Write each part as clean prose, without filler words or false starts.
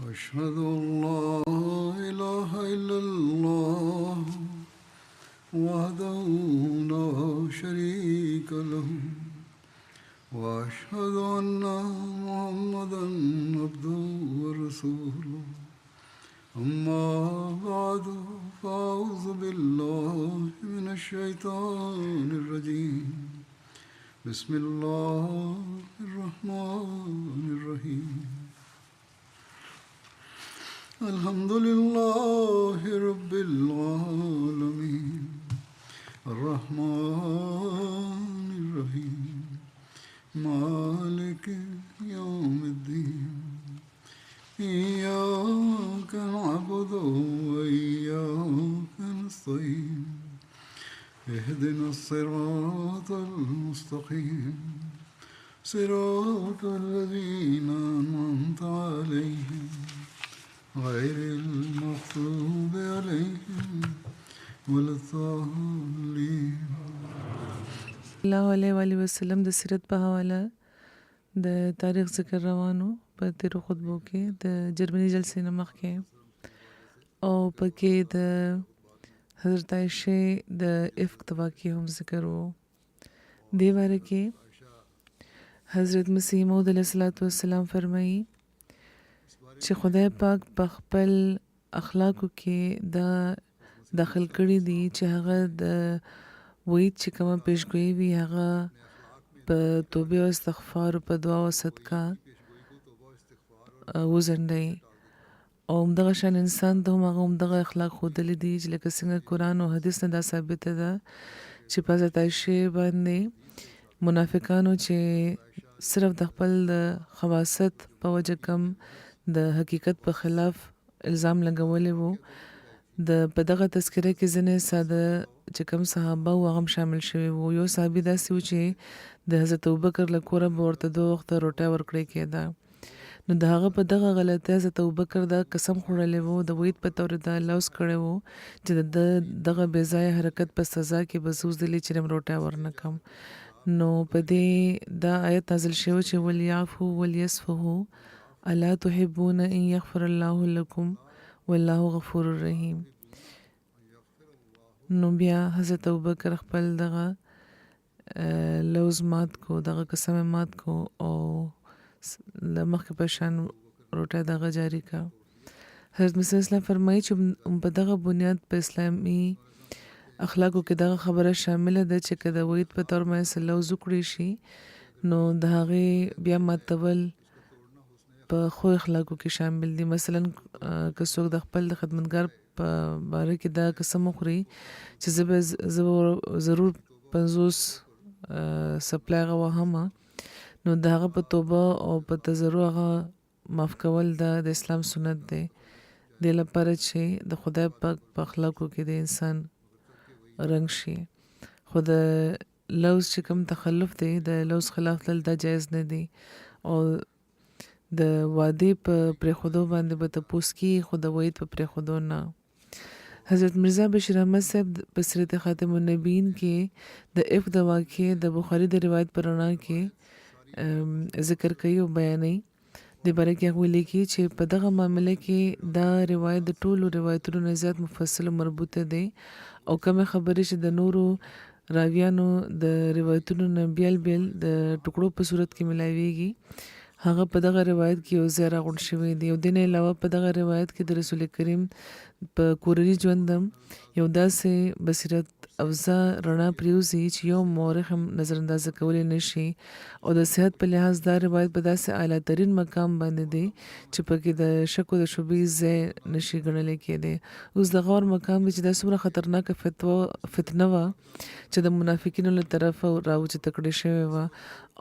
أشهد أن لا إله إلا الله وحده لا شريك له وأشهد أن محمدا عبده ورسوله أما بعد فأعوذ بالله من الشيطان الرجيم بسم الله الرحمن الرحيم الحمد لله رب العالمين الرحمن الرحيم مالك يوم الدين إياك نعبد وإياك نستعين اهدنا الصراط المستقيم صراط الذين أنعمت عليهم غير المغضوب عليهم ولا الضالين. الله علیه وسلم د سیرت په حواله د تاریخ ذکر روانو په تیرو خطبو کې د جرمني جلسې نه مخکې او پکې د حضرت عایشې د افق د واقعې هم ذکر و. دې باره کې حضرت مسیح موعود علیه السلام فرمایي چې خدای پاک په خپل اخلاقو کې دا داخل کړي دي چې هغه د وعید چې کومه پیشګویي وي هغه په توبې او استغفار او په دعا او صدقه وځنډوي او همدغه شان انسان ته هم هغه همدغه اخلاق ښودلي دي چې لکه څنګه قرآن او حدیث نه دا ثابته ده چې په حضرت عایشې باندې منافقانو چې صرف د خپل خواست په وجه کم د حقیقت په خلاف الزام لګولی وو په دغه تذکره کې ځینې ساده چې کوم صحابه وو هغه شامل شوي وو. یو صحابي داسې و چې د حضرت ابوبکر له کوره به ورته 2 وخته روټۍ ورکړی کېده نو د هغه په دغه غلطۍ حضرت ابوبکر دا قسم خوړلی وو د وعید په طور دا لوز کړی وو چې د دغه بې ځایه حرکت په سزا کې به زه اوس دلې چې روټۍ ورنه کړم. نو په دې دا آیت نازل شوی چې ولیعفو ولیصفحوا الا تحبون ان یغفر الله لكم والله غفور رحیم. نو بیا حضرت ابوبکر خپل دغه لوز مات کو دغه قسم مات کو او مخکې په شان روټۍ دغه جاری کا. حضرت مسیح اسلام فرمایي چې په دغه بنیاد په اسلامي اخلاقو کې دغه خبره شامله ده چې که د وعید په طور باندې لوز وکړی شي نو د هغې بیا ماتول په خو اخلاقو کې شامل دي. مثلا که څوک د خپل د خدمتګار په باره کې دا قسم وخوري چې زه به ضرور 50 سپلای هغه وهم نو د هغه په توبه او په تضرع هغه معاف کول د اسلام سنت دی دې لپاره چې د خدای پاک په اخلاقو کې د انسان رنګ شي. خو د لوز چې کوم تخلف دی د لوز خلاف تل دا جایز نه دی او د وعدې په پرېښودو باندې به تپوس کېږي خو د وعید په پرېښودو نه. حضرت مرزا بشیر احمد صاحب په سیرت خاتم النبیین کې د افق د واقعې د بخاري د روایت په رڼا کې ذکر کوي او بیانوي. د باره کې هغه لیکي چې په دغه معامله کې دا روایت د ټولو روایتونو نه زیات مفصل او مربوطه دی او کومه خبرې چې د نورو راویانو د روایتونو نه بیل د ټکړو په صورت کې ملاویږي هغه په دغه روایت کې یو ځای راغونډ شوی دی. او د نه علاوه په دغه روایت کې د رسول کریم په کورني ژوند یو داسې بصیرت افزا رڼا پریوزي چې یو مورخ هم نظر اندازه کولی نشي او د صحت په لحاظ دا روایت په داسې اعلی ترین مقام باندې دی چې پکې د شک او د شبهې ځای نشي ګڼلی کېدی. اوس د غور مقام دی چې دا څومره خطرناکه فتنه وه چې د منافقینو له طرفه راوچته کړې شوې وه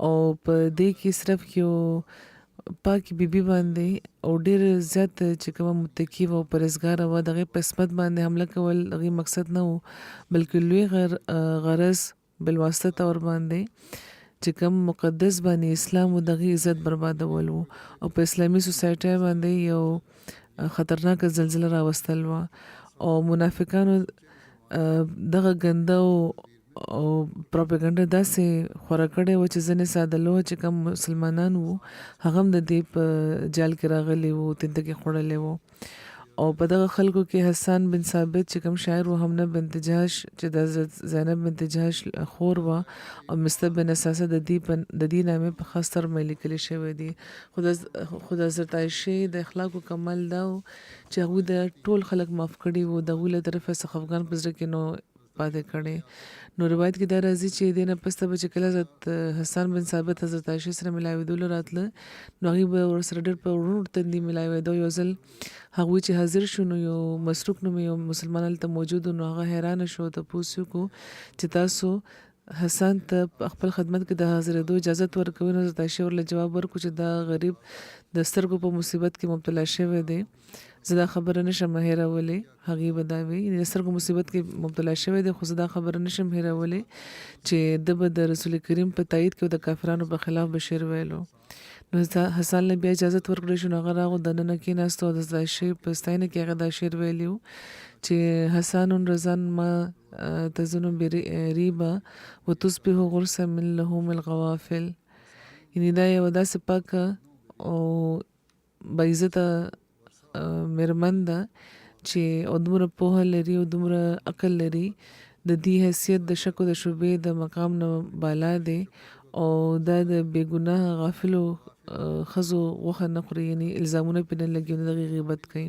او په دې کې صرف یو پاکي بیبي باندې او ډېر زیات چې کومه متقي وه او پرهیزګاره وه د هغې په عصمت باندې حمله کول هغې مقصد نه و بلکې لوی غرض بالواسطه طور باندې چې کوم مقدس باندې اسلام و د هغې عزت بربادول و او په اسلامي سوسایټۍ باندې یو خطرناکه زلزله راوستل وه او منافقانو دغه ګنده او او پروپاګاندا داسې خوره کړې و چې ځنې ساده لوح چې کوم مسلمانان وو هغه هم د دې په جال کې راغلي وو تنده کې خوړلې وو او په دغه خلکو کې حسان بن ثابت چې کوم شاعر و حمنه بنت جهش چې د حضرت زینب بنت جهش خور و او مستب بن اساسه د دې نامې په خاص تر مې لیکل شوی دی خدا حضرت عائشه د اخلاقو کمال دا چې هغه د ټول خلک معاف کړي وو د غوله طرفه څخه افغان پزره کې نو پاتې کړي نو روایت کې دا راځي چې دینه پسته به چې کله حضرت حسن بن ثابت حضرت عائشه سره ملاویدل راتله نو هغه به ورسره ډېر په ورونو تندې ملاویدو یو ځل هغه چې حاضر شونه یو مسروق نو یو مسلمان ته موجود نو هغه حیران شو ته پوښتنه کو چې تاسو حسن ته خپل خدمت کې د حاضرېدو اجازه ورکوي نو حضرت عائشه ورله جواب ورکړ چې دا غریب د سترګو په مصیبت کې مبتلا شوی دی زه دا خبره نشم هېرولی هغې به دا وي د سترګو مصیبت کې مبتلا شوی دی خو زه دا خبره نشم هېرولی چې ده به د رسول کریم په تایید کې د کافرانو په خلاف به شعر ویلو نو حسن له بیا اجازه ورکړی شو نو هغه راغو دننه کېناستو او د شعر په ستاینه کې هغه دا شعر ویلی و چې حسن رضان ما تزن بریبا وتصبح غرسا من لحوم الغوافل یعنی دا یو داسې پاکه او باعزته مېرمن ده چې او دومره پوهه لري او دومره عقل لري د دې حیثیت د شک او د شبهې د مقام نه بالا دی او دا د بېګناه غافلو ښځو غوښه نه خوري یعنې الزامونه پرې نه لګي نو د هغې غیبت کوي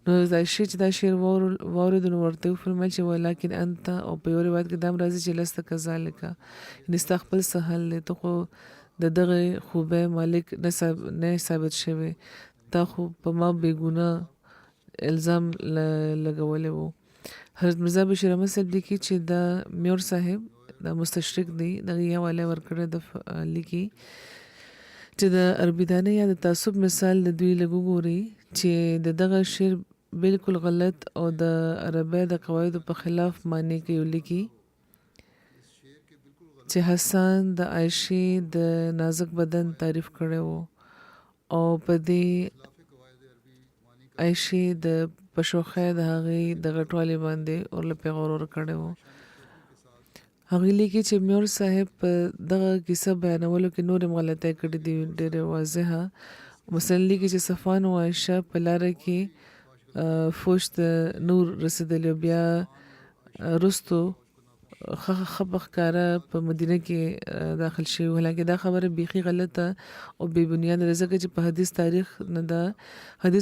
نو دا شی چې دا شعر واورېد نو ورته وفرمیل چې ولکن انت او په یو روایت کې دا هم راځي چې لست کذلک یعنې ستا خپل څه حل دی ته خو د دغه خوبۍ مالک نه ثابت شوی تا خو په ما بېګناه الزام لګولی و حضرت مرزا بشیر احمد صاحب لیکي چې دا میور صاحب دا مستشرق دی دغه یې حواله ورکړی د لیکي چې د عربیدانه یا د تعصب مثال د دوی لږ وګوري چې د دغه شعر بالکل غلط او د عربی د قواعدو په خلاف معنی کوي لیکي چې حسن د عایشې د نازک بدن تعریف کړی و او په دې عایشې د پښوخه د هغې د غټوالي باندې اورله پیغور ورکړی و هغې لیکي چې میور صاحب په دغه کیسه بیانولو کې نور هم غلطۍ کړې دي ډېرې واضحه مثلا لیکي چې صفوان او عایشه په لاره کې فوش د نور رسېدلی بیا وروستو ښه ښکاره په مدینه کې داخل شوي حالانکه دا خبره بیخي غلطه او بې بنیاده ده ځکه چې په حدیث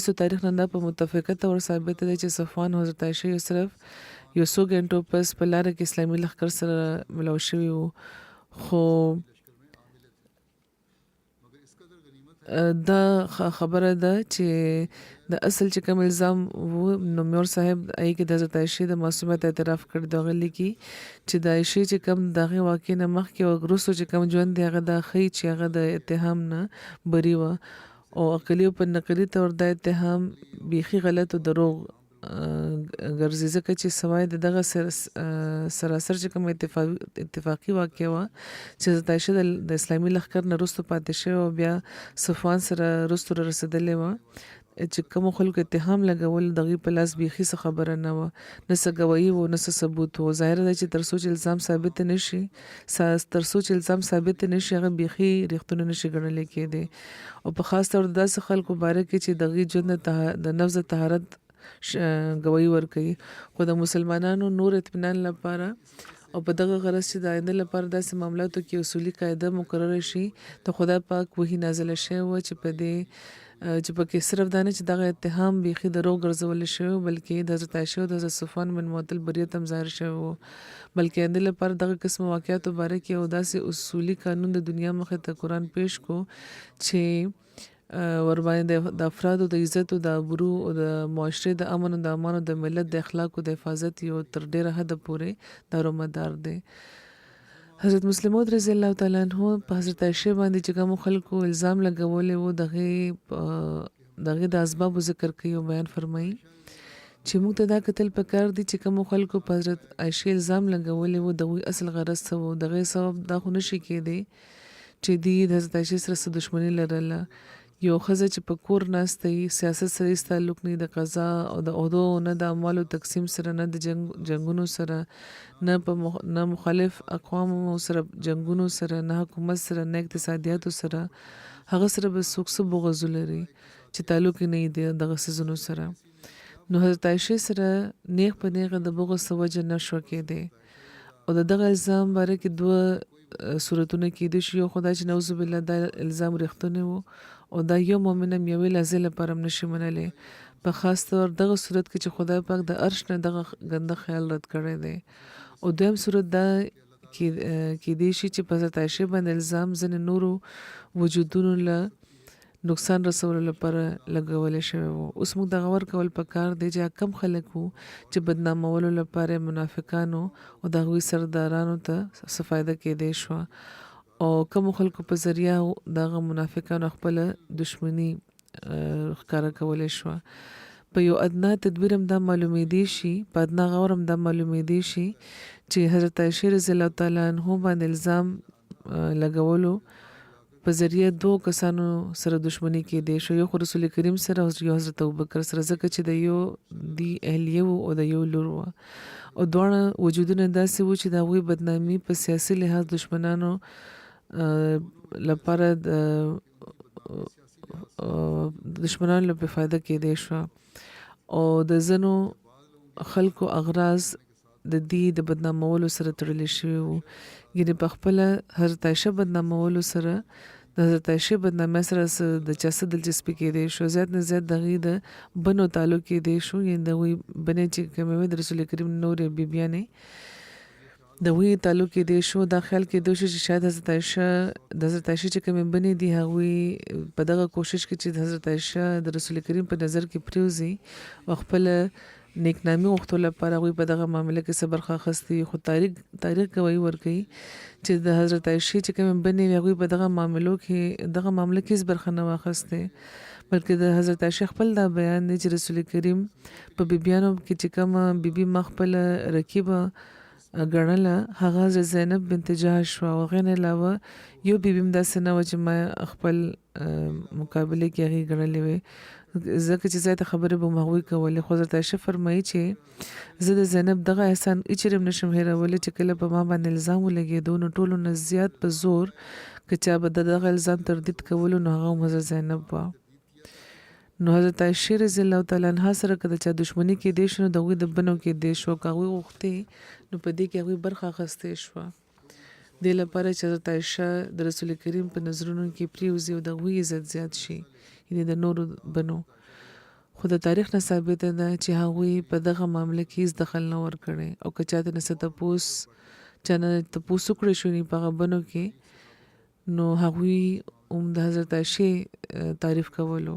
او تاریخ نه دا په متفقه طور ثابته ده چې صفوان او حضرت عایشه یو صرف یو څو ګنټو پس په لاره کې اسلامي لښکر سره ملاو شوي وو خو دا خبره ده چې د اصل چې کوم الزام وو نو میور صاحب هغې کې د حضرت عایشې د معصومیت اعتراف کړی دی هغه لیکي چې د عایشې چې کوم د هغې واقع نه مخکې او وروستو چې کوم ژوند دی هغه دا ښیي چې هغه د اتهام نه بري وه او عقلي او په نقلي طور دا اتهام بیخي غلط او دروغ ګرځي ځکه چې سوای د دغه سراسر چې کوم اتفاقي واقع وه چې حضرت عایشه د اسلامي لښکر نه وروستو پاتې شوې او بیا صفوان سره وروستو رارسېدلې وه چې کومو خلکو اتهام لګول د هغې په لاس بیخي څه خبره نه وه نه څه ګواهي و نه څه ثبوت و ظاهره ده چې تر څو چې الزام ثابت نه شي هغه بیخي ریښتونه نه شي ګڼلی کېدی او په خاص طور داسې خلکو باره کې چې د هغې ژوند د نفس د طهارت ګواهي ورکوي خو د مسلمانانو نور اطمینان لپاره او په دغه غرض چې د آینده لپاره داسې معاملاتو کې اصولي قاعده مقرره شي د خدای پاک وحي نازله شوې وه چې پکې صرف دا نه چې دغه اتهام بیخي دروغ ګرځولی شوی بلکې د حضرت عایشه او د حضرت صفوان بن معطل بریت هم ظاهر شوی و بلکې آینده لپاره دغه قسم واقعاتو باره کې یو داسې اصولي قانون د دنیا مخې ته قرآن پیش کو چې ورباندې د افرادو د عزت او د ابرو او د معاشرې د امن او د امان او د ملت د اخلاقو د حفاظت یو تر ډېره حده پورې دارومدار دی حضرت مسلم موعود رضی الله تعالی عنہ په حضرت عایشه باندې چې کوم خلکو الزام لګولی و دغه د اسبابو ذکر کوي او بیان فرمایي چې موږ ته دا کتل پکار دي چې کوم خلکو په حضرت عایشه الزام لګولی و دغه اصل غرض څه و دغه سبب دا خو نشي کېدی چې دی د حضرت عایشه سره څه دښمني لرله یو ښځه چې په کور ناسته وي سیاست سره هېڅ تعلق نه د قضا او د عهدو نه د اموالو تقسیم سره نه د جنګونو سره نه مخالف اقوامو سره جنګونو سره نه حکومت سره نه اقتصادیاتو سره هغه سره به څوک څه بغض ولري چې تعلق یې نه وي دغه څیزونو سره. نو حضرت عایشې سره نیغ په نیغه د بغض څه وجه نه شوه کېدی او د دغه الزام باره کې دوه صورتونه کېدای شي. یو خو دا چې نعوذ بالله دا الزام رښتونی و او دا یو مؤمن هم یوې لحظې لپاره هم نشي منلی په خاص طور دغه صورت کې چې خدای پاک د عرش نه دغه ګنده خیال رد کړی دی. او دویم صورت دا کېدای شي چې په حضرت عایشې باندې الزام ځینې نورو وجودونو له نقصان رسولو لپاره لګولی شوی و. اوس موږ دغه غور کول پکار دی چې کم خلک وو چې بدنامولو لپاره منافقانو او د هغوی سردارانو ته څه فایده کېدی شوه او کوم خلکو په ذریعه دغه منافقانو خپل دشمنی ښکاره کولی شوه. په یو ادنا تدبیر هم دا معلومېدی شي په ادنا غور هم دا معلومېدی شي چې حضرت عایشې رضی الله تعالی عنها باندې الزام لګولو په ذریعه دوه کسانو سره دشمنی کېدی شو. یو خو رسول کریم سره او یو حضرت ابوبکر سره ځکه چې د یو دی اهلیه و او د یو لور و او دواړه وجودونه داسې و چې د هغوی بدنامي په سیاسي لحاظ دشمنانو لپاره دشمنانو له فایده کېدی شو او د ځینو خلکو اغراض د دې د بدنامولو سره تړلی شوي وو. یعنې په خپله حضرت عایشه بدنامولو سره د حضرت عایشې بدنامۍ سره د چا څه دلچسپي کېدی شو زیات نه زیات د هغې د بنو تعلق کېدی شو. یعنې د هغوی بنې چې کومې وې د رسول کریم نورې بیبیانې د هغوی تعلق کېدی شو. دا خیال کېدی شو چې شاید د حضرت عایشې چې کومې بنې دي هغوی په دغه کوشش کې چې د حضرت عایشه د رسول کریم په نظر کې پرېوځي او خپله نیکنامي غوښتو لپاره هغوی په دغه معامله کې څه برخه اخیستې. خو تاریخ ګواهي ورکوي چې د حضرت عایشې چې کومې بنې وې هغوی په دغه معامله کې هېڅ برخه نه واخیستې بلکې د حضرت عایشې خپل دا بیان دی چې رسول کریم په بیبیانو کې چې کومه بیبي ما خپله رقیبه ګڼله هغه حضرت زینب بنت جهش وه او هغې نه علاوه یو بیبي هم داسې نه وه چې ما خپل مقابلې کې هغې ګڼلې وې ځکه چې زیاته خبرې به مو هغوی کولې. خو حضرت عایشه فرمایي چې زه د زینب دغه احسان هېچېرې هم نشم هېرولی چې کله په ما باندې الزام ولګېدو نو ټولو نه زیات په زور که چا به د دغه الزام تردید کولو نو هغه هم حضرت زینب وه. نو حضرت عایشې رضی الله تعالی عنها سره که د چا دښمني کېدی شو نو د هغوی د بنو کېدی شو که هغوی غوښتې نو په دې کې هغوی برخه اخیستې شوه دې لپاره چې حضرت عایشه د رسول کریم په نظرونو کې پرېوځي او د هغوی عزت زیات شي یعنې د نورو بنو. خو د تاریخ نه ثابته ده چې هغوی په دغه معامله کې هېڅ دخل نه ورکړی او که چاته نه څه چا نه تپوس وکړی شوني په هغه بنو کې نو هغوی هم د حضرت عایشې تعریف کولو.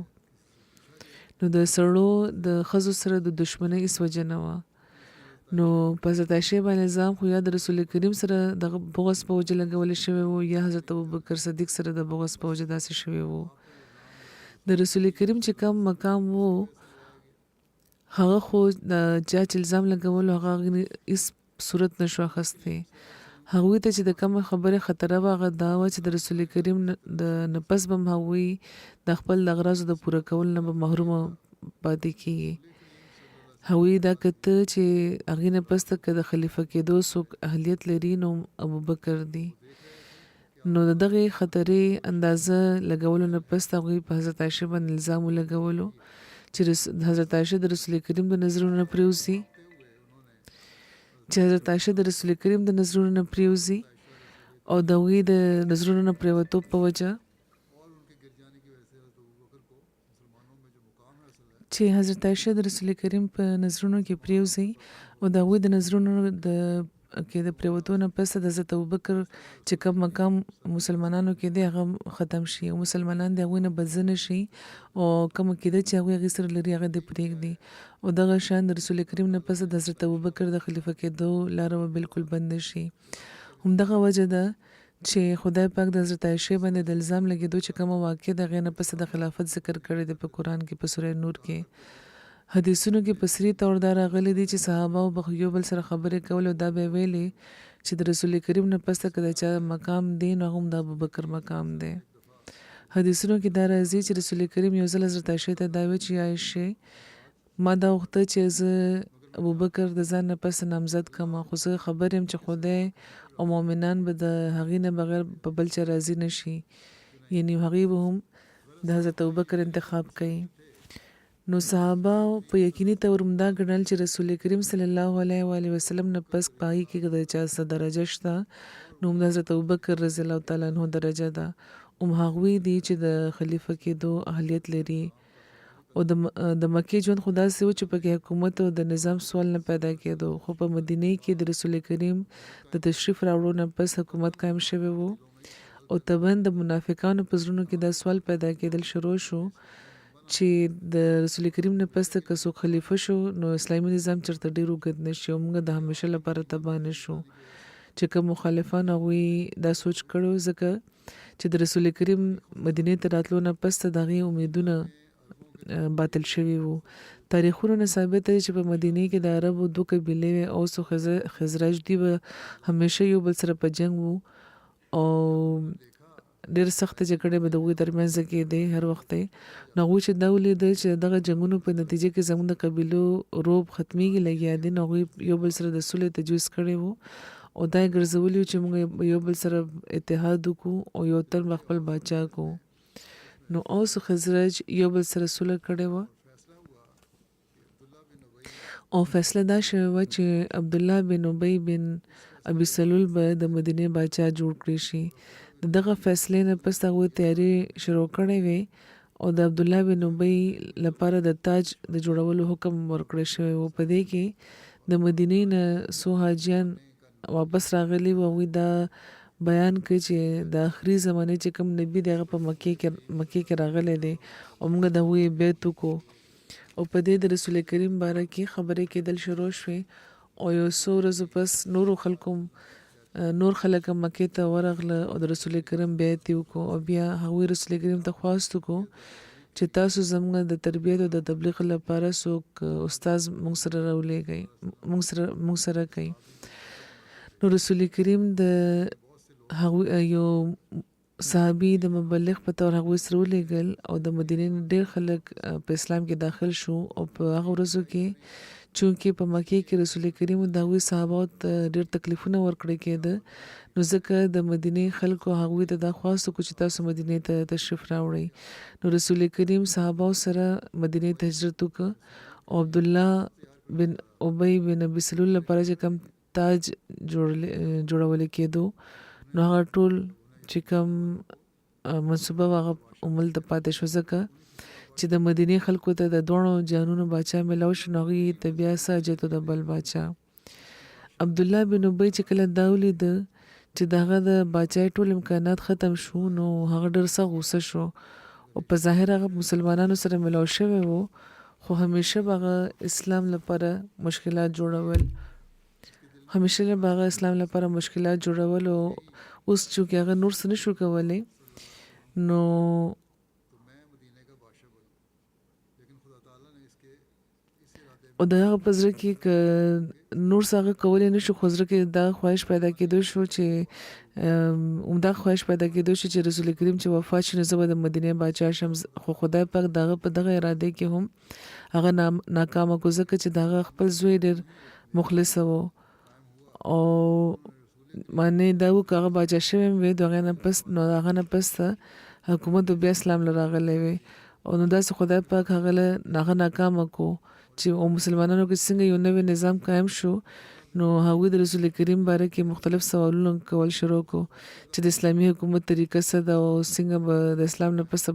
نو د سړو د ښځو سره د دښمنۍ هېڅ وجه نه وه. نو په حضرت عایشې باندې الزام خو یا د رسول کریم سره دغه بغض په وجه لګولی شوی و یا حضرت ابوبکر صدیق سره د بغض په وجه داسې شوی و. د رسول کریم چې کم مقام و هغه خو د چا چې الزام لګولو هغه هېڅ صورت نشو اخیستی. هغوی ته چې د کومه خبرې خطره وه هغه دا وه چې د رسول کریم د نه پس به هم هغوی د خپل د اغراضو د پوره کولو نه به محرومه پاتې کېږي. هغوی دا کته چې هغې نه پس ته که د خلیفه کېدو څوک اهلیت لري نو ابوبکر دی. نو د دغې خطرې اندازه لګولو نه پس هغوی په حضرت عایشه باندې الزام ولګولو چې حضرت عایشه د رسول کریم د نظرونو نه پرېوځي او د هغوی د نظرونو نه پرېوتو په وجه چې حضرت عایشه د رسول کریم په نظرونو کې پرېوځي او د هغوی د نظرونو کې د پرېوتو نه پس د حضرت ابوبکر چې کوم مقام مسلمانانو کې دی هغه ختم شي او مسلمانان د هغوی نه بدزنه شي او کومه کېده چې هغوی هغې سره لري هغه دې پرېږدي او دغه شان د رسول کریم نه پس د حضرت ابوبکر د خلیفه کېدو لاره به بالکل بند شي. همدغه وجه ده چې خدای پاک د حضرت عایشې باندې د الزام لګېدو چې کومه واقع د هغې نه پس د خلافت ذکر کړی دی په قرآن کې په سوره نور کې. حدیثونو کې په صریح طور دا راغلی دي چې صحابهو به یو بل سره خبرې کول او دا به ویلې چې د رسول کریم نه پس که د چا مقام دی نو هغه هم د ابوبکر مقام دی. حدیثونو کې دا راځي چې رسول کریم یو ځل حضرت عائشہ ته دا وی چې عائشہ ما دا وخته چې زه ابوبکر د ځان نه پس نامزد کړم خو زه خبر يم چې خدای او مؤمنان به د هغې نه بغیر په بل چا راضي نشي یعنی هغې به هم د حضرت ابوبکر انتخاب کوي نو صحابه په یقیني تور همدا ګڼل چې رسول کریم صلی الله علیه و آله وسلم نه پس پای کې د چا څه درجه شته نو د حضرت ابوبکر رضی الله تعالی عنہ درجه ده هغوی دي چې د خلیفہ کېدو اهلیت لري او د مکې ژوند خدا سي و چې پکې حکومت او د نظام سوال نه پیدا کېدو خو په مدینه کې د رسول کریم د تشریف راوړو نه پس حکومت قائم شوی وو او تبن د منافقانو په زړونو کې دا سوال پیدا کېدل شروع شو چې د رسول کریم نه پس که څوک خلیفہ شو نو اسلامي نظام چرته ډیر وګد نشي او موږ د همیشه لپاره تباه نشو چې کوم مخالفان هغوی دا سوچ کړو ځکه چې د رسول کریم مدینه ته راتلو نه پس دغه امیدونه باطل شوی وو تاریخونو نه ثابت دی چې په مدینه کې د عربو دوه قبیلې اوس او خزرج دی به همیشه یو بل سره په جنگ وو او ډېر سخت جګړې به د دوی ترمنځ کېدې هر وخت نو چې دا ولیدل چې دغه جنگونو په نتیجه کې زموږ د قبیلو روب ختميږي لګیا دي نو یو بل سره د صلح تجویز کړي وو او دا ګرځولي چې موږ یو بل سره اتحاد وکړو او یو تر خپل بچا کو نو اوس خزرج یو بل سره صلح کړي وو او فیصله دا شوه چې عبد الله بن ابي بن ابي سلول به د مدینه بچا جوړ کړی شي دغه فیصله نه پس هغه تیاری شروع کړي وي او د عبد الله بن ابي لپاره د تاج د جوړولو حکم ورکړی شوی او په دې کې د مدینې نه سو حاجیان واپس راغلي او دا بیان کوي چې د آخري زمانه چې کوم نبی دغه په مکه کې راغلی دی او موږ د وی بیت کو او په دې د رسول کریم باره کې خبرې کېدل شروع شوې او یو څو ورځې پس نور خلک مکه ته ورغله او د رسول کریم بیعت وکړو او بیا هغوی رسول کریم ته خواست وکړو چې تاسو زموږ د تربیت او د تبلیغ لپاره څوک استاد موږ سره راولېږئ موږ سره کوي نو رسول کریم د هغوی یو صحابي د مبلغ په تور هغوی سره ولېږل او د مدینې ډېر خلک په اسلام کې داخل شو او په هغه ورځو کې چونکې په مکه کې رسول کریم د هغوی صحابه ته ډېر تکلیفونه ورکړي کېده نو ځکه د مدینې خلکو هغوی ته دا خواست وکړو چې تاسو مدینې ته تشریف راوړئ نو رسول کریم صحابه سره مدینې ته هجرت وکړ او عبد الله بن ابي بن ابي سلول لپاره چې کوم تاج جوړول کېدو نو هغه ټول چې کوم منصوبه هغه عمل ته پاتې شو ځکه چې د مدینه خلکو ته د دوړو جانونو بچا ملو شنوغي طبيعه ساجته د بل بچا عبد الله بن ابي چې کله داولي د چې دغه د بچای ټول امکانات ختم شو نو هغه ډېر څه غوسه شو او په ظاهر هغه مسلمانانو سره ملو شوی وو خو همیشه هغه اسلام لپاره مشکلات جوړول او اوس چې هغه نور څه نشو کولای نو او دا پزره کې نور څنګه کولای نشو خو زړه کې دا خواهش پیدا کېدو شو چې رسول کریم چې وفات شي نو زه به د مدینه بادشاه شم خو خدای پاک دغه په دغه اراده کې هم هغه ناکامه کو ځکه چې دغه خپل زوی ډېر مخلص وو او معنی دا وکړه بادشاه شوی وي دغه نه پس حکومت بیا اسلام لراغلی وي او نو داسې خدای پاک هغه ناکامه کو چې او مسلمانانو کې څنګه یو نوی نظام قائم شو نو هغه د رسول کریم باره کې مختلف سوالونه کول شروع کو چې د اسلامي حکومت طریقه څه ده او څنګه به د اسلام نه پس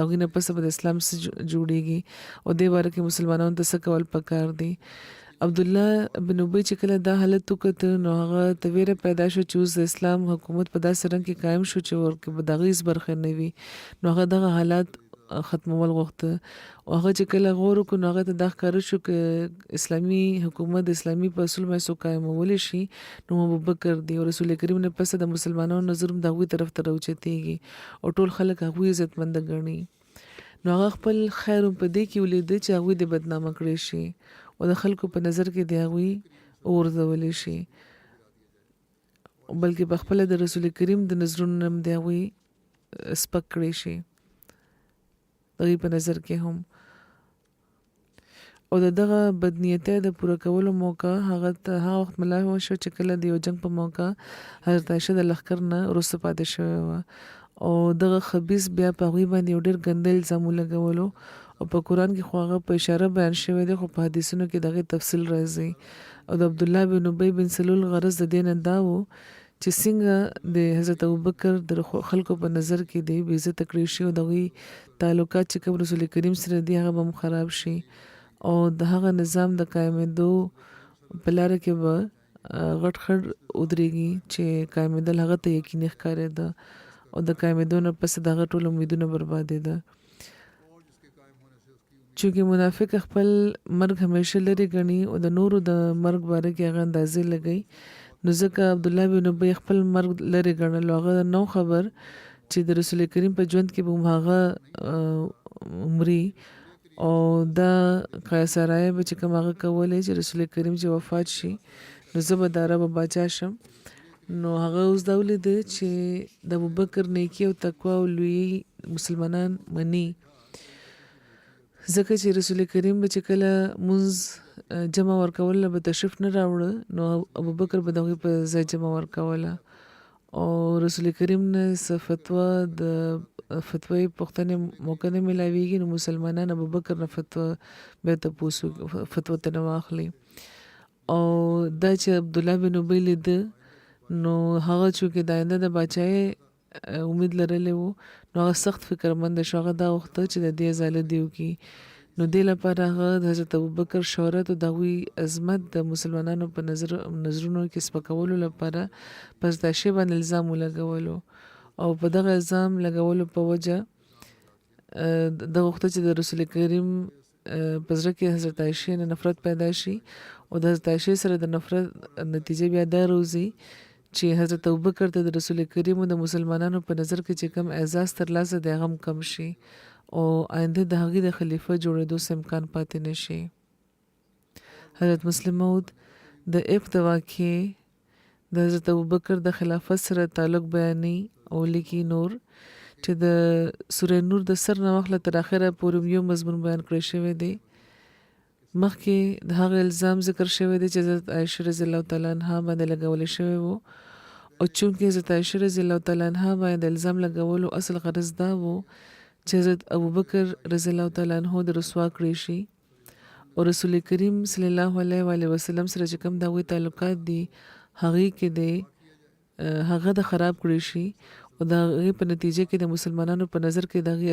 دغه نه پس به د اسلام سره جوړیږي او د باره کې مسلمانانو ته څه کول پکار دي عبد الله بن ابي چې کله دا حالت وکړ نو هغه تویره پیدا شو چې د اسلام حکومت په داسې رنګ کې قائم شو چې ورکه به دغه هیڅ برخه نه وي نو هغه دغه حالات ختمول غوښته او هغه چې کله غور وکړ نو هغه ته دا ښکاره شو چې اسلامي حکومت د اسلامي په اصول باندې قائمول شي نو ابوبکر دی او رسول کریم نه پس د مسلمانانو نظر هم دغه طرف ته راوچتيږي او ټول خلک هغه عزتمند ګڼي نو هغه خپل خیر په دې کې ولید چې هغه د بدنامه کړی شي او د خلکو په نظر کې دی هغه اورځول شي بلکې په خپل د رسول کریم د نظرونو هم دی هغه سپک کړی شي دغه په نظر کې هم. او دغه بدنیتۍ د پوره کولو موقع هغه وخت ملاوه شو چې کله د یو جنگ په موقع حضرت عایشه د لښکر نه وروسته پاتې شوې وه او دغه خبیث بیا په هغوی باندې یو ډېر ګنده الزام ولګولو او په قرآن کې خو هغه په اشاره بیان شوی دی خو په حدیثونو کې دغه تفصیل راځي. او د عبدالله بن ابی بن سلول غرض د دې نه دا و چې څنګه د حضرت ابوبکر د خلکو په نظر کې دی بې عزته کړی شي او د هغوی تعلقات چې کوم رسول کریم سره دي هغه به هم خراب شي او د هغه نظام د قایمېدو په لاره کې به غټ خړ ودرېږي چې قایمېدل هغه ته یقیني ښکارېده او د قایمېدو نه پس د هغه ټول امیدونه بربادېده. چونکې منافق خپل مرګ همیشه لرې ګڼي او د نورو د مرګ باره کې هغه اندازې لګوي نو ځکه عبدالله بن ابی خپل مرګ لرې ګڼلو هغه نو خبر چې د رسول کریم په ژوند کې به هم هغه مري او دا قیصرایه به چې کوم هغه کولی چې رسول کریم چې وفات شي نو زه به د عربو باچا شم نو هغه اوس دا ولیده چې د ابوبکر نیکي او تقوا او لویي مسلمانان مني ځکه چې رسول کریم به چې کله مونځ جمع ورکول به تشریف نه راوړه نو ابوبکر به د هغوی په ځای جمع ورکوله او رسول کریم نه فتوا د فتوی پوښتنې موقع نه ملاویږي نو مسلمانان ابوبکر نه فتوا بیا تپوس فتوا ترې واخلي او دا چې عبدالله بن ابی لیده نو هغه چونکې د آینده د باچایۍ امید لرلی و نو هغه سخت فکرمند شو هغه دا غوښته چې د دې ازاله دې وکړي نو دې لپاره هغه د حضرت ابوبکر شهرت او د هغوی عظمت د مسلمانانو په نظرونو کې سپکولو لپاره پس دا شی باندې الزام ولګولو او په دغه الزام لګولو په وجه د غوښته چې د رسول کریم په زړه کې حضرت عایشې نه نفرت پیدا شي او د حضرت عایشې سره د نفرت نتیجه بیا دا روزي چې حضرت ابوبکر ته د رسول کریم او د مسلمانانو په نظر کې چې کم اعزاز ترلاسه دی هغه کم شي او آینده د هغې د خلیفه جوړېدو امکان پاتې نشي. حضرت مسلم موعود د افت واقعې د حضرت ابوبکر د خلافت سره تعلق بیانوي او لیکي نور چې د سوره نور د سر نه واخله تر اخره پورې یو مضمون بیان کړی شوی دی. مخکې د هغه الزام ذکر شوی دی چې حضرت عایشه رضی الله تعالی عنها باندې لګولی شوی و او چونکې حضرت عایشه رضی الله تعالی عنها باندې د الزام لګولو اصل غرض دا و چې حضرت ابوبکر رضی الله تعالی عنه د رسوا کړی شي او رسول کریم صلی الله علیه و آله وسلم سره چې کوم د هغوی تعلقات دي هغې کې دی هغه د خراب کړی شي او د هغې په نتیجه کې د مسلمانانو په نظر کې د هغې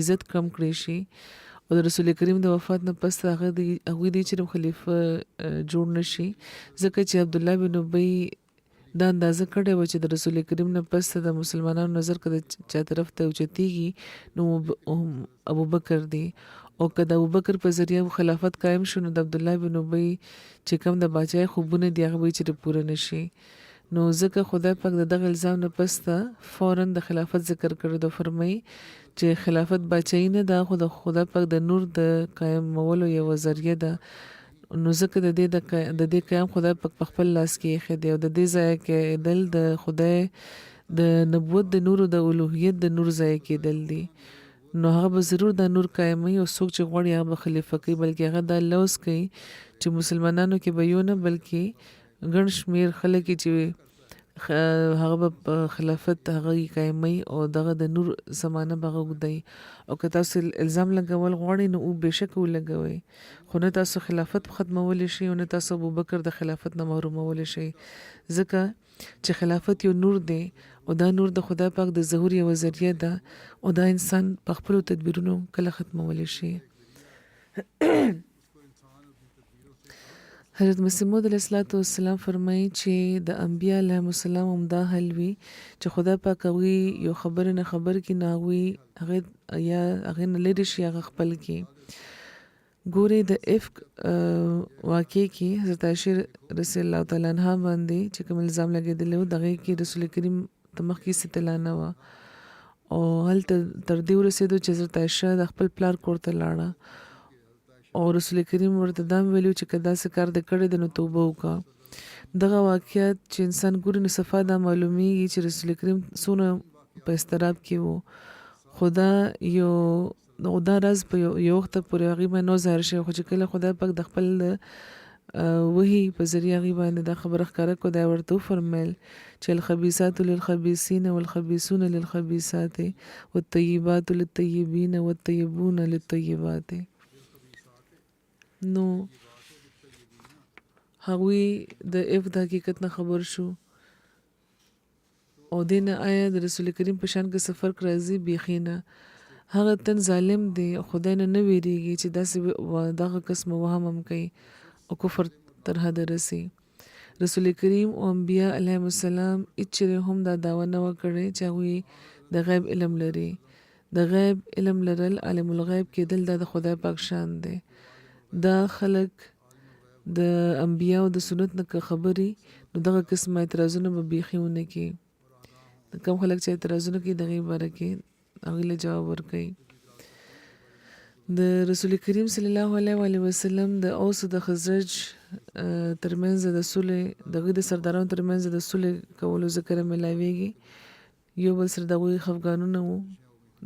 عزت کم کړی شي او د رسول کریم د وفات نه پس هغوی دی چې خلیفه جوړ نشي ځکه چې عبدالله بن ابی دا اندازه کړې وه چې د رسول کریم نه پس د مسلمانانو نظر که د چا طرف ته اوچتېږي نو ابوبکر دی او که د ابوبکر په ذریعه خلافت قایم شو نو د عبدالله بن ابی چې کوم د باچایۍ خوبونه دي هغه به چېرې پوره نشي نو ځکه خدای پاک د دغه الزام نه پس ته فوراً د خلافت ذکر کړی د فرمایي چې خلافت باچایي نه ده خو د خدای پاک د نور د قایمولو یوه ذریعه ده نو ځکه د دې قیام خدای پاک په خپل لاس کې ایښی دی او د دې ضایع کېدل د خدای د نبوت د نور او د الوهیت د نور ضایع کېدل دي نو هغه به ضرور دا نور قایموي او څوک چې غواړي هغه به خلیفه کوي بلکې هغه دا لوز کوي چې مسلمانانو کې به یو نه بلکې ګڼ شمېر خلک چې هغه به خلافت هغه قایموي او دغه د نور زمانه به هغه اوږدوي او که تاسو الزام لګول غواړئ نو بېشکه ولګوئ خو نه تاسو خلافت ختمولی شئ او نه تاسو ابوبکر د خلافت نه محرومولی شئ ځکه چې خلافت یو نور دی او دا نور د خدای پاک د ظهور یوه ذریعه ده او دا انسان په خپلو تدبیرونو کله ختمولی شي. حضرت مسیح موعود علیه السلام فرمایي چې د انبیا علیهم السلام همدا حل وي چې خدای پاک هغوی یو خبره نه خبر کړي نو هغوی هغې نه لرې شي هغه خپل کړي. ګورې د افک واقع کې حضرت عایشه رضی الله تعالی عنها باندې چې کوم الزام لګېدلی و د هغې کې رسول کریم ته مخکې ستلا نه وه او هلته تر دې ورسېدو چې حضرت عایشه د خپل پلار کور ته لاړه او رسول کریم ورته دا ویلو چې که داسې کار دې کړی دی نو توبه وکړه. دغه واقعیت چې انسان ګوري نو صفا دا معلومیږي چې رسول کریم څونه په استراب کې وو خدا یو دا راز په یو وخت پورې هغې باندې نو ظاهر شوی خو چې کله خدای پاک د خپل وحي په ذریعه هغې باندې دا خبره ښکاره کړو دا ورته وفرمیل چې الخبیثات للخبیثین والخبیثون للخبیثات والطیبات للطیبین والطیبون للطیبات نو هغوی د اف د حقیقت نه خبر شو او دې نه آیا د رسول کریم په شان کې څه فرق راځي بیخي نه هغه تن ظالم دی خدای نه ویریږي چې داسې دغه قسمه وهم هم کوي او کفر تر حده رسي رسول کریم او انبیا علیهم السلام اچره هم دا دعوه نه وکړي چې هغوی د غیب علم لري د غیب علم لرل عالم الغیب کېدل دا د خدای پاک شان دی دا خلک د انبیاء او د سنت نه خبري نو دغه قسمه اعتراضونه به بیخي ونه کې کم خلک چې اعتراضونه کوي دغه باره کې هغې له جواب ورکوي د رسول کریم صلی الله علیه وسلم د اوس د خزرج ترمنځ د صلح دغه د سردارانو ترمنځ د صلح کولو ذکر ملاویږي یو بل سره دغه خفګانونه وو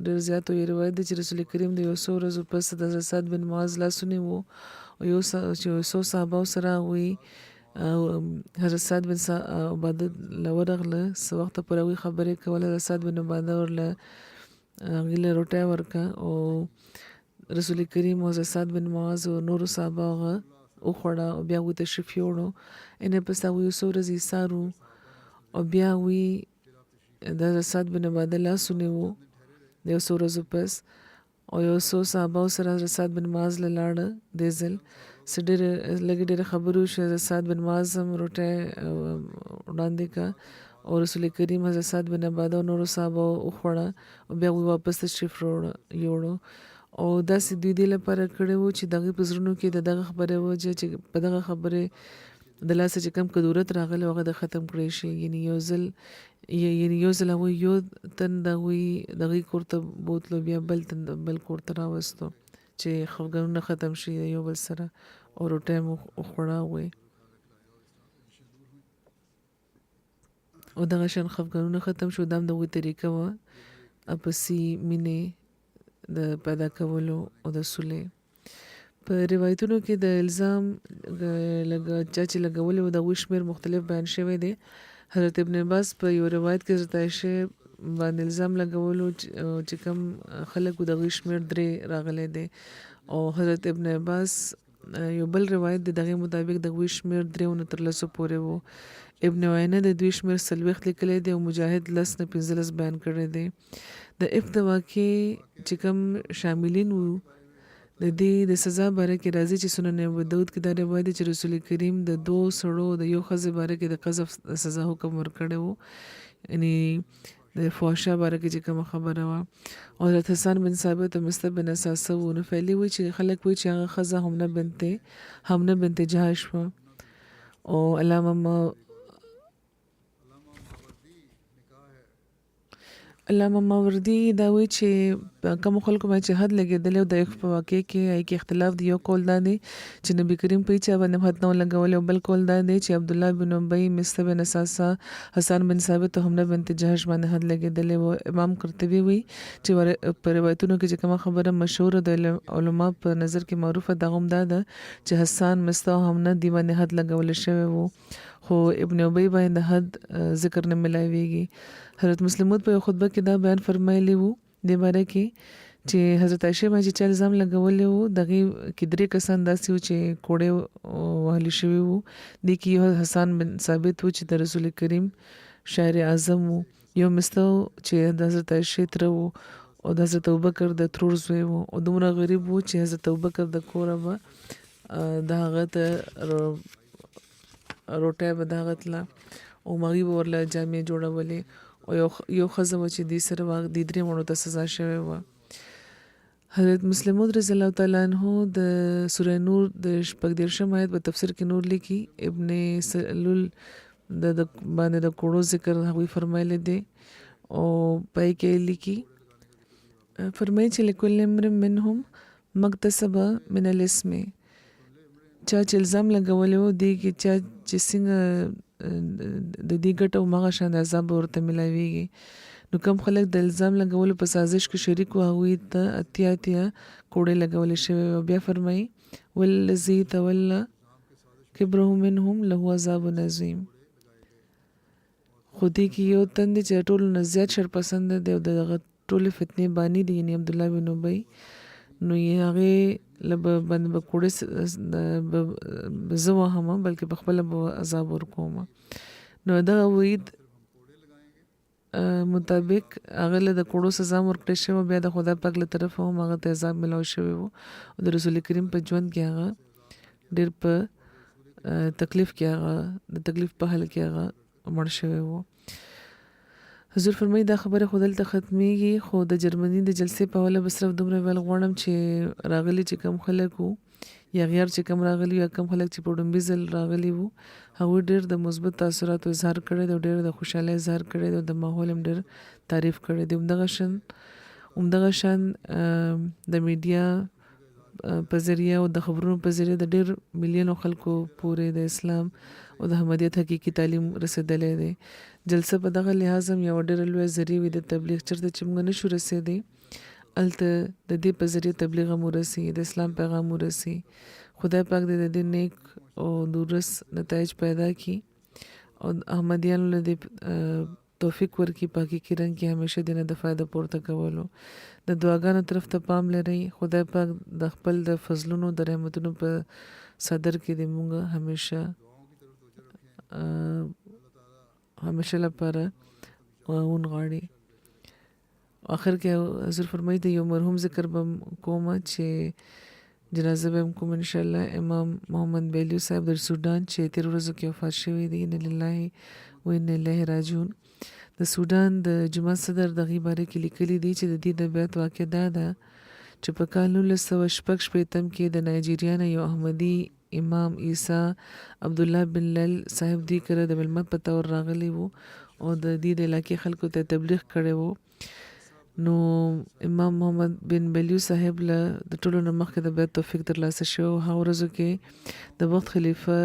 ډېر زیات یو روایت دی چې رسول کریم د یو څو ورځو پس د سعد بن معاذ لاسونه وو او یو څو صحابه سره وي حضرت سعد بن عباده لورغله څه وخت پر هغوی خبرې کوله سعد بن عباده ورله هغې له روټۍ ورکه او رسول کریم او حضرت سعد بن معاذ او نورو صحابه هغه وخوړه او بیا هغوی تشریف یوړو انې پس هغوی یو څو ورځې ایسارو او بیا هغوی د حضرت سعد بن عباده لاسونه وو د یو څو ورځو پس او یو څو صحابه سره حضرت سعد بن معاذ له لاړه دې ځل څه لږې ډېرې خبرې وشوې حضرت سعد بن معاذ هم روټۍ وړاندې کړه او رسول کریم حضرت سعد بن عباده او نورو صحابه وخوړه او بیا هغوی واپس تشریف یوړو او داسې دوی دې لپاره کړی وو چې د هغې په زړونو کې د دغه خبرې وجه چې په دغه خبرې د لاسه چې کم کدورت راغلی هغه د ختم کړی شي یعنې یو ځل هغوی یو تن د هغوی کور ته بوتلو بیا بل تن بل کور ته راوستو چې خفګانونه ختم شي یو بل سره او روټۍ مو وخوړه هغوی او دغه شان خفګانونه ختم شو دا هم د هغوی طریقه وه اپسي مینې د پیدا کولو او د صلح په روایتونو کې د الزام چا چې لګولي و د هغوی شمېر مختلف بیان شوی دی حضرت ابن عباس په یو روایت کې حضرت عایشې باندې الزام لګولو چې کوم خلک و د هغوی شمېر 3 راغلی دی او حضرت ابن عباس یو بل روایت دی دغې مطابق د هغوی شمېر 3 نه تر 10 پورې و ابن عینه د دوی شمېر 40 لیکلی دی او مجاهد 10 نه 15 بیان کړی دی د اف د واقع چې کوم شاملین وو د دې د سزا باره کې راځي چې سنن ابو داود کې دا روایت دی چې رسول کریم د 2 سړو د یو ښځې باره کې د قذف سزا حکم ورکړی و یعنې د فحشا باره کې چې کومه خبره وه او حضرت حسن بن ثابت او مصعب بن اساسه وو نو فعلي وایي چې خلک وایي چې هغه ښځه همنه بنت جهش وه او علامه ماوردي دا وایي چې کوم خلکو باندې چې حد لګېدلی او د اف په واقع کې هغې اختلاف دی یو قول دا دی چې نبي کریم په هیچا باندې حد نه لګولی او بل قول دا دی چې عبدالله بن ابی مصعب بن اساسه حسن بن ثابت او همنه بنت جهش باندې حد لګېدلی و امام قرطبي وایي چې په روایتونو کې چې کومه خبره مشهوره د علما په نظر کې معروفه دغه هم دا ده چې حسن مصعب او همنه دې باندې حد لګولی شوی و خو ابن ابی باندې حد ذکر نه ملاویږي حضرت مسلمود په یو خطبه کې دا بیان فرمایلی وو دې باره کې چې حضرت عایشې باندې چې الزام لګولی وو دغې کې 3 کسان داسې وو چې کوړې وهلي شوي وو دې کې یو حسن بن ثابت وو چې د رسول کریم شاعر اعظم وو یو مصطو چې د حضرت عایشې تره وو او د حضرت ابوبکر د ترور زوی وو او دومره غریب وو چې حضرت ابوبکر د کوره به د هغه ته روټۍ به د هغه تله او هغوی به ورله جامې جوړولې او یو ښځه وه چې دې سره دې 3 مړو ته سزا شوې وه حضرت مسلمود رضی الله تعالی عنہ د سوره نور د 14 آیت په تفسیر کې نور لیکي ابن سلول د باندې د کوړو ذکر هغوی فرمایلی دی او پای کې لیکي فرمایي چې لکل امرئ منهم مکتسب من الاسم چا چې الزام لګولی و دې کې چا چې څنګه د دې ګټه او هغه شان عذاب ورته ملاویږي نو نو کوم خلک د الزام لګولو په سازش کې شریک وو هغوی ته اتیا کوړې لګولې شوې او بیا فرمایي والذي تولى کبره منهم له عذاب عظیم. خو دې کې یو تن دی چې ټولو نه زیات شرپسند دی او دغه ټولې فتنې بانی دی یعنې عبدالله بن ابی. نو یې هغې له باندې به کوړې زه وهمه بلکې په خپله به عذاب ورکوم. نو دغه وعید مطابق هغه له د کوړو سزا هم ورکړې شوې بیا د خدای پاک له طرفه هم هغه ته عذاب ملاو شوی و او د رسول کریم په ژوند کې هغه ډېر په تکلیف کې هغه د تکلیف په حال کې هغه مړ شوی و. حضور فرمایي دا خبره خو دلته ختمیږي خو د جرمني د جلسې په حواله به صرف دومره ویل غواړم چې راغلي چې کم خلک وو یا غیر چې کم راغلي یا کم خلک چې په ډومبي ځل راغلي وو هغوی ډېر د مثبت تاثراتو اظهار کړی دی او ډېر د خوشحالۍ اظهار کړی دی او د ماحول هم ډېر تعریف کړی دی. همدغه شان د میډیا په ذریعه او د خبرونو په ذریعه د ډېر میلیونو خلکو پورې د اسلام او د احمدیت حقیقي تعلیم رسېدلی دی. جلسه په دغه لحاظ هم یوه ډېره لویه ذریعه وي د تبلیغ چېرته چې موږ نشو رسېدی هلته د دې په ذریعه تبلیغ هم ورسي د اسلام پیغام ورسي. خدای پاک دې د دې نیک او دورس نتایج پیدا کړي او احمدیانو له دې توفیق ورکړي په حقیقي رنګ کې همیشه دې نه د فایده پورته کولو. د دعاګانو طرف ته پام لرئ. خدای پاک د خپل د فضلونو د رحمتونو په صدر کې دې موږ همیشه لپاره ونغاړي. آخر کې حضور فرمایي د یو مرحوم ذکر به کوم چې جنازه به هم کوم انشاءالله امام محمد بیلیو صاحب د سودان چې تیر ورځو کې وفات شوی دی. ان لله و ان الیه راجعون. د سودان د جماعت صدر دغې باره کې لیکلي دي چې د دې د بیعت واقع دا ده چې په کال 1966 کې د نایجیریا نه یو احمدي امام عیسی عبدالله بن لیل صاحب دی کره د ملمه په تور راغلی وو او د دې د علاقې خلکو ته تبلیغ کړی وو. نو امام محمد بن بیلیو صاحب له د ټولو نه مخکې د بیعت توفیق ترلاسه شو. هغه ورځو کې د وخت خلیفه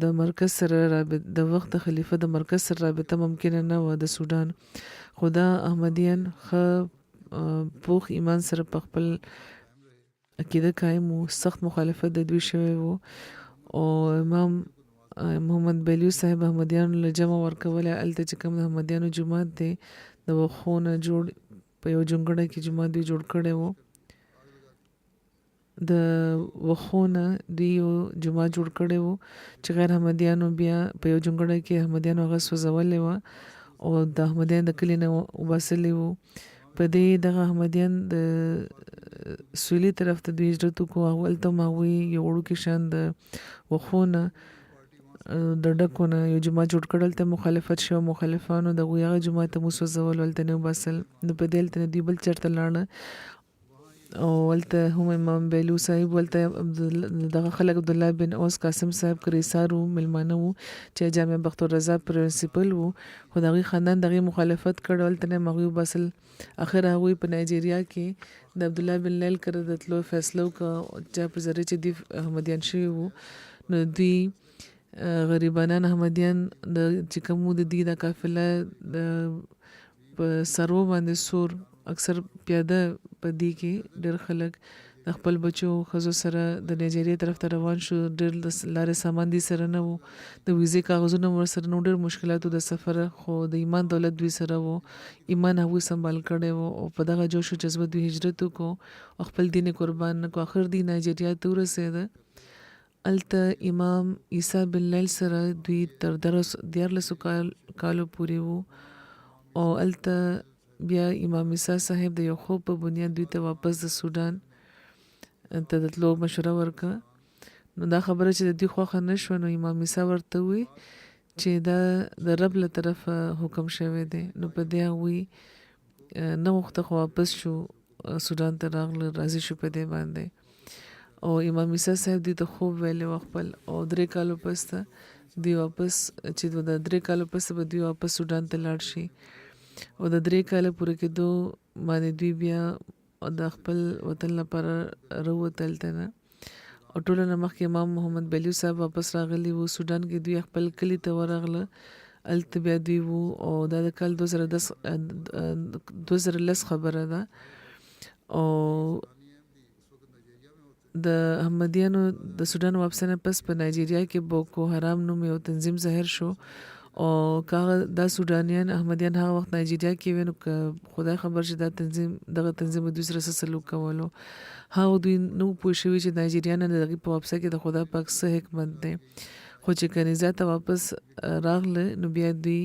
د مرکز سره رابطه ممکنه نه وه د سودان. خو دا احمدیان ښه پوخ ایمان سره په خپل عقیده قایم وو. سخت مخالفت د دوی شوی وو او امام محمد بیلیو صاحب احمدیانو له جمع ورکولی. هلته چې کوم د احمدیانو جومات دی د وښو نه جوړ په یو جونګړه کې جومات دوی جوړ کړی و. د وښو نه دوی یو جومات جوړ کړی و چې غیر احمدیانو بیا په یو جونګړه کې احمدیانو هغه سوځولی وه او د احمدیان د کلي نه وباسلی وو. په دې دغه احمدیان د سویلي طرف ته دوی هجرت وکړو. هلته هم هغوی یو وړوکي شان د وښو نه د ډکو نه یو جومات جوړ کړ. هلته مخالفت شو. مخالفانو د هغوی هغه جومات ته مو سوځول هلته نه وباسل. نو په دې هلته نه دوی بل چېرته لاړه او هلته هم امام بیلو صاحب هلته دغه خلک عبدالله بن اوس قاسم صاحب کریسار وو مېلمانه وو چې جامع بخت الرضا پرنسپل وو خو د هغوی خاندان د هغې مخالفت کړ هلته نه هم هغوی وباسل. اخر هغوی په نایجیریا کې د عبدالله بن لیل کره د تلو فیصله وکړه چا په ذریعه چې دوی احمدیان شوي وو. نو دوی غریبانان احمدیان چې کوم وو د دوی دا قافله په سرو باندې سور اکثر پیاده په دې کې ډېر خلک د خپل بچو ښځو سره د نایجیریا طرف ته روان شو. ډېر د لارې سامان دوی سره نه وو. د ویزې کاغذونه ورسره نه وو. ډېر مشکلاتو د سفر خو د ایمان دولت دوی سره وو. ایمان هغوی سنبال کړی وو او په دغه جوش و جذبه دوی هجرت وکړو او خپل دین یې قربان نه کړو. آخر دوی نایجیریا ته ورسېده. هلته امام عیسی بن لیل سره دوی تر 14 کالو پورې وو او هلته بیا امام عیسی صاحب د یو خوب په بنیاد دوی ته واپس د سودان ته د تلو مشوره ورکړه. نو دا خبره چې د دوی خوښه نه شوه نو امام عیسی ورته ووی چې دا د رب له طرفه حکم شوی دی. نو په دې هغوی نه غوښته خو واپس شو سودان ته راغله راضي شو په دې باندې او امام عیسی صاحب دوی ته خوب ویلی و خپل او 3 کالو پس ته دوی واپس چې د 3 کالو پس به دوی واپس سودان ته لاړ شي او د 3 کاله پوره کېدو باندې دوی بیا د خپل وطن لپاره راووتل ته نه او ټولو نه مخکې امام محمد بیلیو صاحب واپس راغلی و. سودان کې دوی خپل کلي ته ورغله. هلته بیا دوی وو او دا د کال 2010 خبره ده او د احمدیانو د سودان واپسنه پس په نایجیریا کې بوکو حرام نوم یو تنظیم ظاهر شو او کاغه دا سودانیان احمدیان هغه وخت نایجیریا کې وینو ک خدای خبر چې دا تنظیم دغه تنظیم د دوسر سره سلوک کولو هاو دوی نو پوه شوی چې نایجیریان دغه په واپسه کې د خدای پاک څخه حکمت ده خو چې کنيزه ته واپس راغله نو بیا دوی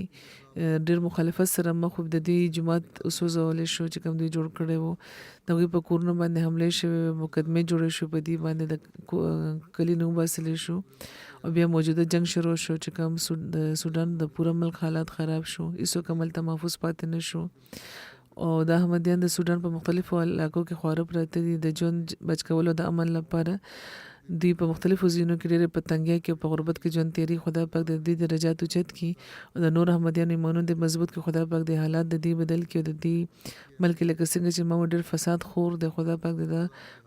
ډېر مخالفت سره مخ د دې جماعت وسوځول شو چې کوم دوی جوړ کړي وو دغه په کورونو باندې حمله شوه مقدمه جوړه شو په دې باندې د کلی نو باسل شو او بیا موجوده جنگ شروع شو چې کوم سودان د پوره ملک حالات خراب شو ایسو کمل ته محفوظ پاتې نشو او د احمدیان د سودان په مختلفو علاقو کې خواره پراته دي د ژوند بچ کولو د امن لپاره دوی په مختلفو ځینو کې ډېر په تنګیا کې په غربت کې ژوند تیری خدای پاک د دې درجات اوچت کی او د نور احمدیان ایمانونو د مضبوط کې خدای پاک د حالات د دې بدل کې د دې ملک لکه څنګه چې ما ډېر فساد خور د خدای پاک د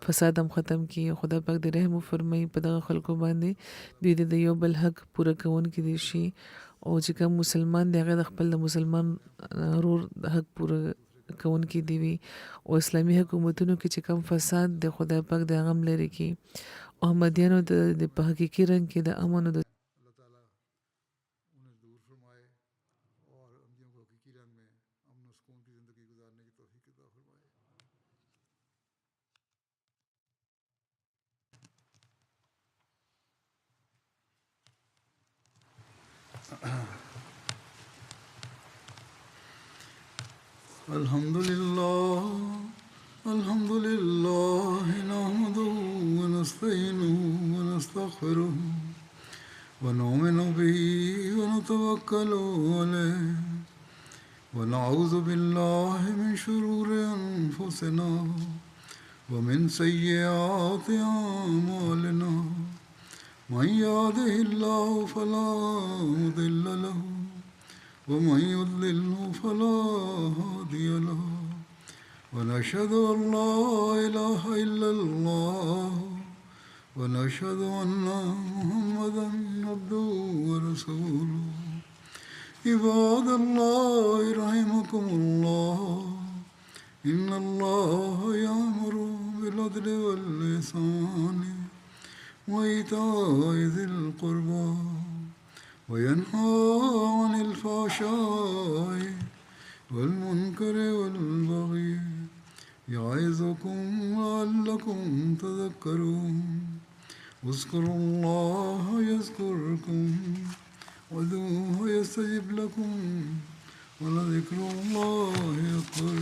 فساد هم ختم کی خدای پاک د رحم او فرمای په دغه خلکو باندې دوی د یو بل حق پوره کون کې دي شي او چې کوم مسلمان دی هغه د خپل مسلمان ورور حق پوره کون کې دی وي او اسلامي حکومتونو کې چې کوم فساد د خدای پاک د غم لري کې احمدیانو د په حقيقي رنګ کې د امن او د اللہ تعالیٰ انہیں دور فرمائے اور امدیوں کو حقیقی رنگ میں امن و سکون کی زندگی گزارنے کی توفیق عطا فرمائے. الحمد لله نحمده ونستعينه ونستغفره ونؤمن به ونتوكل عليه ونعوذ بالله من شرور أنفسنا ومن سيئات أعمالنا من يهده الله فلا مضل له ومن يضلله فلا هادي له ونشهد أن لا إله إلا الله ونشهد أن محمدا عبده ورسوله. عباد الله رحمكم الله إن الله يأمر بالعدل والإحسان وإيتاء ذي القربى وينهى عن الفحشاء والمنكر والبغي يعظكم لعلكم تذكرون. اذكروا الله يذكركم وادعوه يستجب لكم ولذكر الله أكبر.